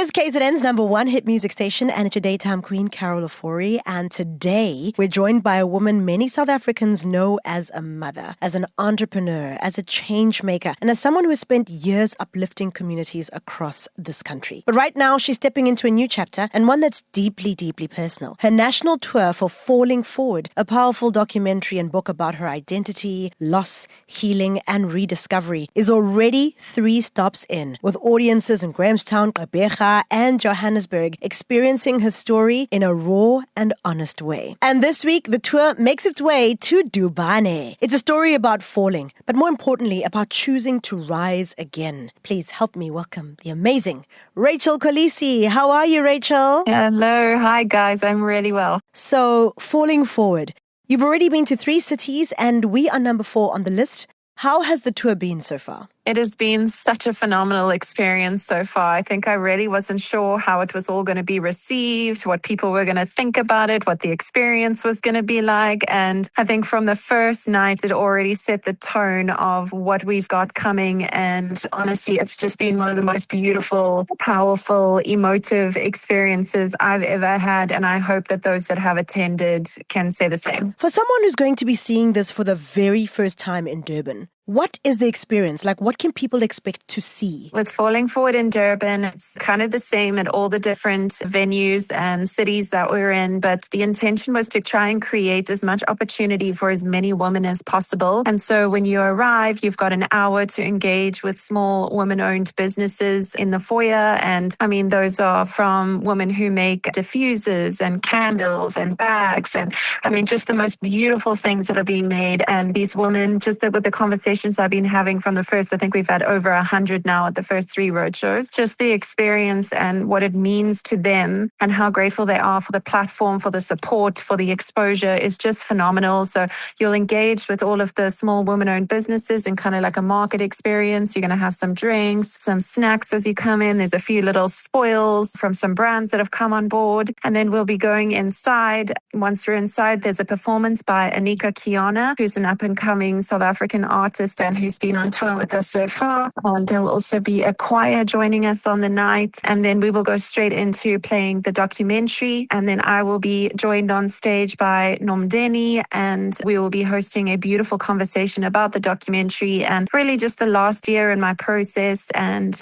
is KZN's number one hit music station, and it's your daytime queen, Carol Ofori. And today, we're joined by a woman many South Africans know as a mother, as an entrepreneur, as a change maker, and as someone who has spent years uplifting communities across this country. But right now, she's stepping into a new chapter, and one that's deeply, deeply personal. Her national tour for Falling Forward, a powerful documentary and book about her identity, loss, healing, and rediscovery, is already 3 stops in, with audiences in Grahamstown, Gqeberha, and Johannesburg experiencing her story in a raw and honest way. And this week, the tour makes its way to Durban. It's a story about falling, but more importantly, about choosing to rise again. Please help me welcome the amazing Rachel Kolisi. How are you, Rachel? Hello. Hi, guys. I'm really well. So, Falling Forward. You've already been to 3 cities, and we are number 4 on the list. How has the tour been so far? It has been such a phenomenal experience so far. I think I really wasn't sure how it was all going to be received, what people were going to think about it, what the experience was going to be like. And I think from the first night, it already set the tone of what we've got coming. And honestly, it's just been one of the most beautiful, powerful, emotive experiences I've ever had. And I hope that those that have attended can say the same. For someone who's going to be seeing this for the very first time in Durban, what is the experience? Like, what can people expect to see? With Falling Forward in Durban, it's kind of the same at all the different venues and cities that we're in, but the intention was to try and create as much opportunity for as many women as possible. And so when you arrive, you've got an hour to engage with small women-owned businesses in the foyer. And I mean, those are from women who make diffusers and candles and bags. And I mean, just the most beautiful things that are being made. And these women, just with the conversations I've been having from the first, I think we've had over 100 now at the first 3 roadshows, just the experience and what it means to them and how grateful they are for the platform, for the support, for the exposure is just phenomenal. So you'll engage with all of the small women-owned businesses in kind of like a market experience. You're going to have some drinks, some snacks as you come in. There's a few little spoils from some brands that have come on board. And then we'll be going inside. Once we're inside, there's a performance by Anika Kiana, who's an up-and-coming South African artist and who's been on tour with us so far. There'll also be a choir joining us on the night. And then we will go straight into playing the documentary. And then I will be joined on stage by Nomdeni, and we will be hosting a beautiful conversation about the documentary and really just the last year in my process and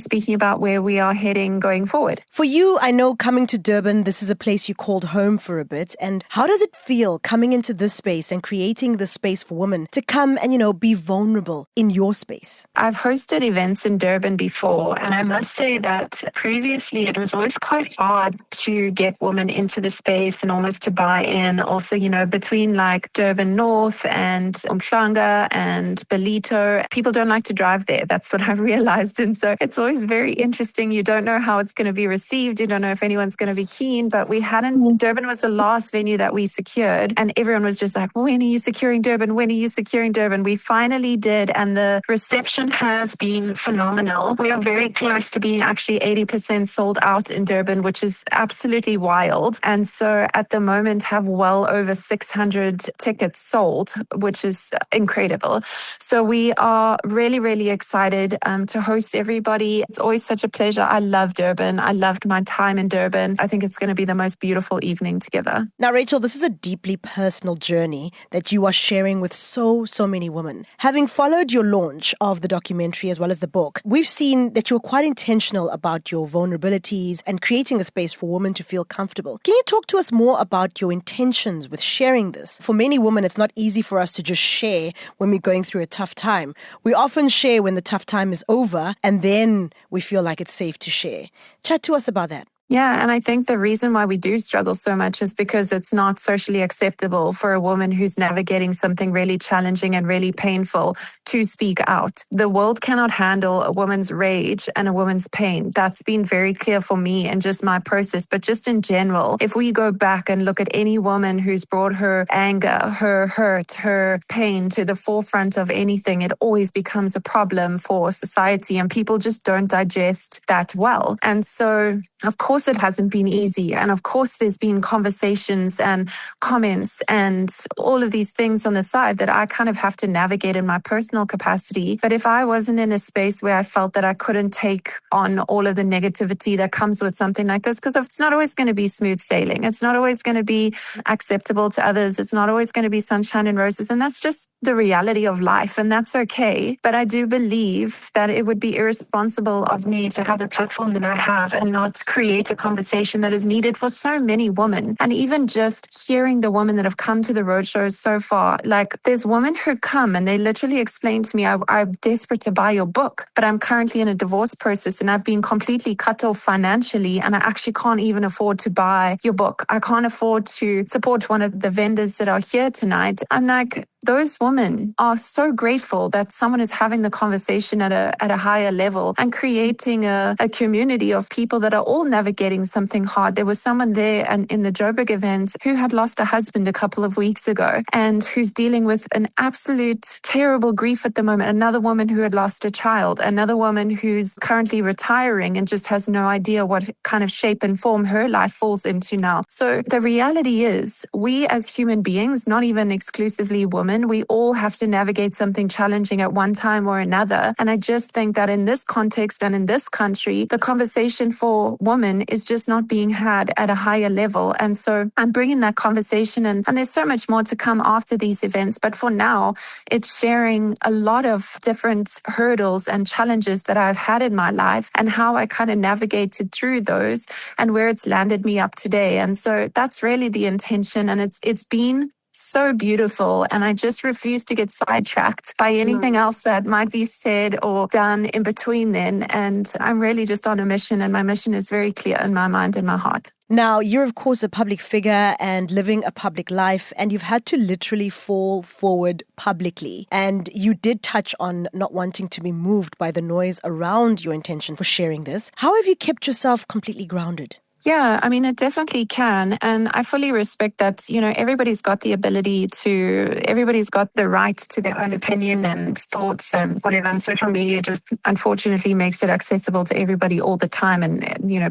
speaking about where we are heading going forward. For you, I know coming to Durban, this is a place you called home for a bit. And how does it feel coming into this space and creating the space for women to come and, be vulnerable in your space? I've hosted events in Durban before, and I must say that previously it was always quite hard to get women into the space and almost to buy in. Also, between like Durban North and Umhlanga and Belito, people don't like to drive there. That's what I've realized. And so it's always very interesting. You don't know how it's going to be received. You don't know if anyone's going to be keen, but Durban was the last venue that we secured, and everyone was just like, when are you securing Durban? When are you securing Durban? We finally did, and the reception has been phenomenal. We are very close to being actually 80% sold out in Durban, which is absolutely wild. And so at the moment have well over 600 tickets sold, which is incredible. So we are really, really excited to host everybody. It's always such a pleasure. I love Durban. I loved my time in Durban. I think it's going to be the most beautiful evening together. Now, Rachel, this is a deeply personal journey that you are sharing with so many women. Having followed your launch of the documentary as well as the book, we've seen that you're quite intentional about your vulnerabilities and creating a space for women to feel comfortable. Can you talk to us more about your intentions with sharing this? For many women, it's not easy for us to just share when we're going through a tough time. We often share when the tough time is over, and then we feel like it's safe to share. Chat to us about that. Yeah, and I think the reason why we do struggle so much is because it's not socially acceptable for a woman who's navigating something really challenging and really painful to speak out. The world cannot handle a woman's rage and a woman's pain. That's been very clear for me and just my process. But just in general, if we go back and look at any woman who's brought her anger, her hurt, her pain to the forefront of anything, it always becomes a problem for society, and people just don't digest that well. And so, of course, course it hasn't been easy. And of course there's been conversations and comments and all of these things on the side that I kind of have to navigate in my personal capacity. But if I wasn't in a space where I felt that I couldn't take on all of the negativity that comes with something like this, because it's not always going to be smooth sailing. It's not always going to be acceptable to others. It's not always going to be sunshine and roses. And that's just the reality of life. And that's okay. But I do believe that it would be irresponsible of me to have the platform that I have and not create a conversation that is needed for so many women. And even just hearing the women that have come to the roadshows so far, like there's women who come and they literally explain to me, I'm desperate to buy your book, but I'm currently in a divorce process and I've been completely cut off financially and I actually can't even afford to buy your book. I can't afford to support one of the vendors that are here tonight. I'm like, those women are so grateful that someone is having the conversation at a higher level and creating a community of people that are all navigating something hard. There was someone there and in the Joburg event who had lost a husband a couple of weeks ago and who's dealing with an absolute terrible grief at the moment. Another woman who had lost a child, another woman who's currently retiring and just has no idea what kind of shape and form her life falls into now. So the reality is we as human beings, not even exclusively women, we all have to navigate something challenging at one time or another. And I just think that in this context and in this country, the conversation for women is just not being had at a higher level. And so I'm bringing that conversation and there's so much more to come after these events. But for now, it's sharing a lot of different hurdles and challenges that I've had in my life and how I kind of navigated through those and where it's landed me up today. And so that's really the intention. And it's been so beautiful. And I just refuse to get sidetracked by anything else that might be said or done in between then. And I'm really just on a mission, and my mission is very clear in my mind and my heart. Now, you're, of course, a public figure and living a public life, and you've had to literally fall forward publicly. And you did touch on not wanting to be moved by the noise around your intention for sharing this. How have you kept yourself completely grounded? Yeah, I mean, it definitely can. And I fully respect that, everybody's got the everybody's got the right to their own opinion and thoughts and whatever. And social media just unfortunately makes it accessible to everybody all the time. And,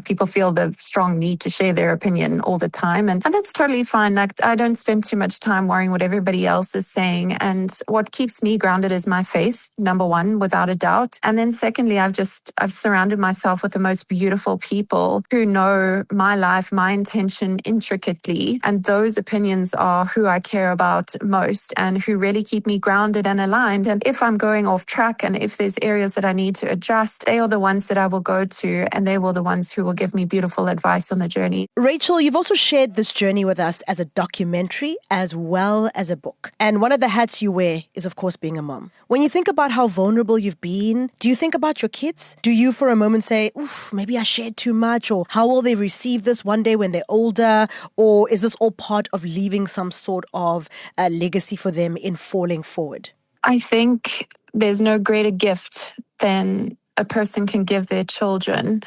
people feel the strong need to share their opinion all the time. And that's totally fine. Like, I don't spend too much time worrying what everybody else is saying. And what keeps me grounded is my faith, number one, without a doubt. And then secondly, I've surrounded myself with the most beautiful people who know my life, my intention intricately. And those opinions are who I care about most and who really keep me grounded and aligned. And if I'm going off track and if there's areas that I need to adjust, they are the ones that I will go to, and they will the ones who will give me beautiful advice on the journey. Rachel, you've also shared this journey with us as a documentary as well as a book. And one of the hats you wear is, of course, being a mom. When you think about how vulnerable you've been, do you think about your kids? Do you for a moment say, oof, maybe I shared too much, or how will they receive this one day when they're older? Or is this all part of leaving some sort of a legacy for them in falling forward? I think there's no greater gift than a person can give their children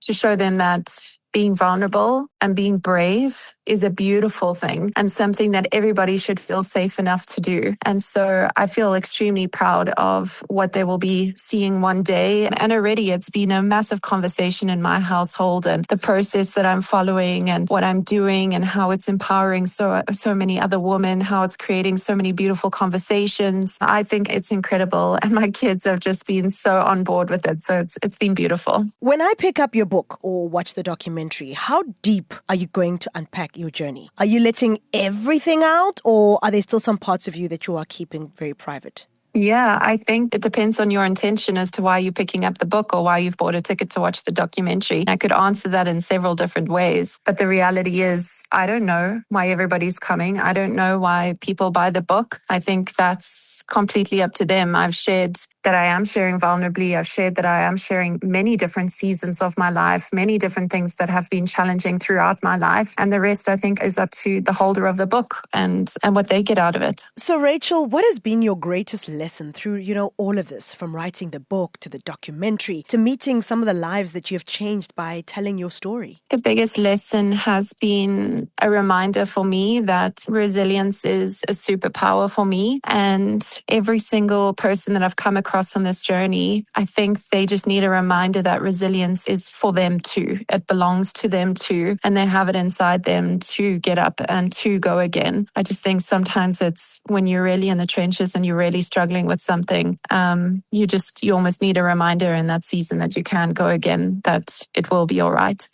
to show them that being vulnerable and being brave is a beautiful thing and something that everybody should feel safe enough to do. And so I feel extremely proud of what they will be seeing one day. And already it's been a massive conversation in my household, and the process that I'm following and what I'm doing and how it's empowering so many other women, how it's creating so many beautiful conversations. I think it's incredible. And my kids have just been so on board with it. So it's been beautiful. When I pick up your book or watch the documentary, how deep are you going to unpack your journey? Are you letting everything out, or are there still some parts of you that you are keeping very private? Yeah, I think it depends on your intention as to why you're picking up the book or why you've bought a ticket to watch the documentary. I could answer that in several different ways. But the reality is, I don't know why everybody's coming. I don't know why people buy the book. I think that's completely up to them. I've shared that I am sharing vulnerably. I've shared that I am sharing many different seasons of my life, many different things that have been challenging throughout my life. And the rest, I think, is up to the holder of the book and what they get out of it. So, Rachel, what has been your greatest lesson through, all of this, from writing the book to the documentary to meeting some of the lives that you have changed by telling your story? The biggest lesson has been a reminder for me that resilience is a superpower for me. And every single person that I've come across across on this journey, I think they just need a reminder that resilience is for them too. It belongs to them too. And they have it inside them to get up and to go again. I just think sometimes it's when you're really in the trenches and you're really struggling with something, you almost need a reminder in that season that you can go again, that it will be all right.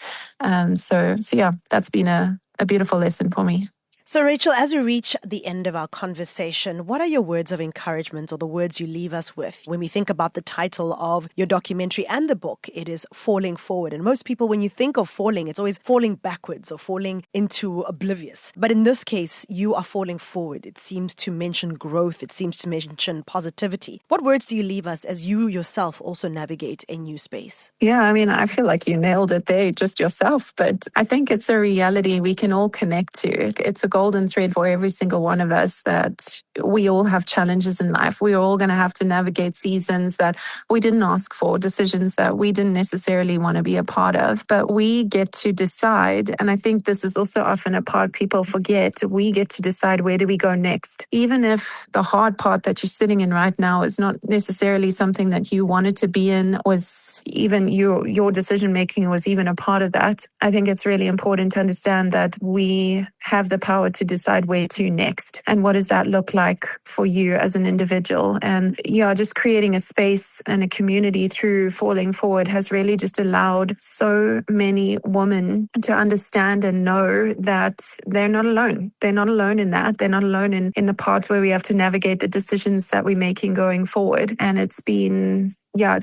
So yeah, that's been a beautiful lesson for me. So, Rachel, as we reach the end of our conversation, what are your words of encouragement or the words you leave us with when we think about the title of your documentary and the book? It is Falling Forward. And most people, when you think of falling, it's always falling backwards or falling into oblivious. But in this case, you are falling forward. It seems to mention growth. It seems to mention positivity. What words do you leave us as you yourself also navigate a new space? Yeah, I mean, I feel like you nailed it there, just yourself. But I think it's a reality we can all connect to. It's a golden thread for every single one of us that we all have challenges in life. We're all going to have to navigate seasons that we didn't ask for, decisions that we didn't necessarily want to be a part of, but we get to decide. And I think this is also often a part people forget. We get to decide, where do we go next? Even if the hard part that you're sitting in right now is not necessarily something that you wanted to be in, was even your decision making was even a part of that. I think it's really important to understand that we have the power to decide where to next. And what does that look like for you as an individual? And yeah, just creating a space and a community through Falling Forward has really just allowed so many women to understand and know that they're not alone. They're not alone in that. They're not alone in the parts where we have to navigate the decisions that we're making going forward. And it's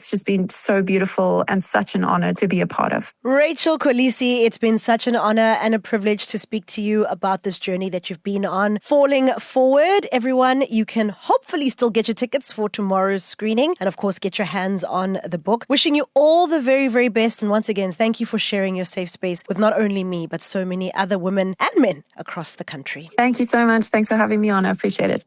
just been so beautiful and such an honor to be a part of. Rachel Kolisi, it's been such an honor and a privilege to speak to you about this journey that you've been on. Falling Forward, everyone, you can hopefully still get your tickets for tomorrow's screening and, of course, get your hands on the book. Wishing you all the very, very best. And once again, thank you for sharing your safe space with not only me, but so many other women and men across the country. Thank you so much. Thanks for having me on. I appreciate it.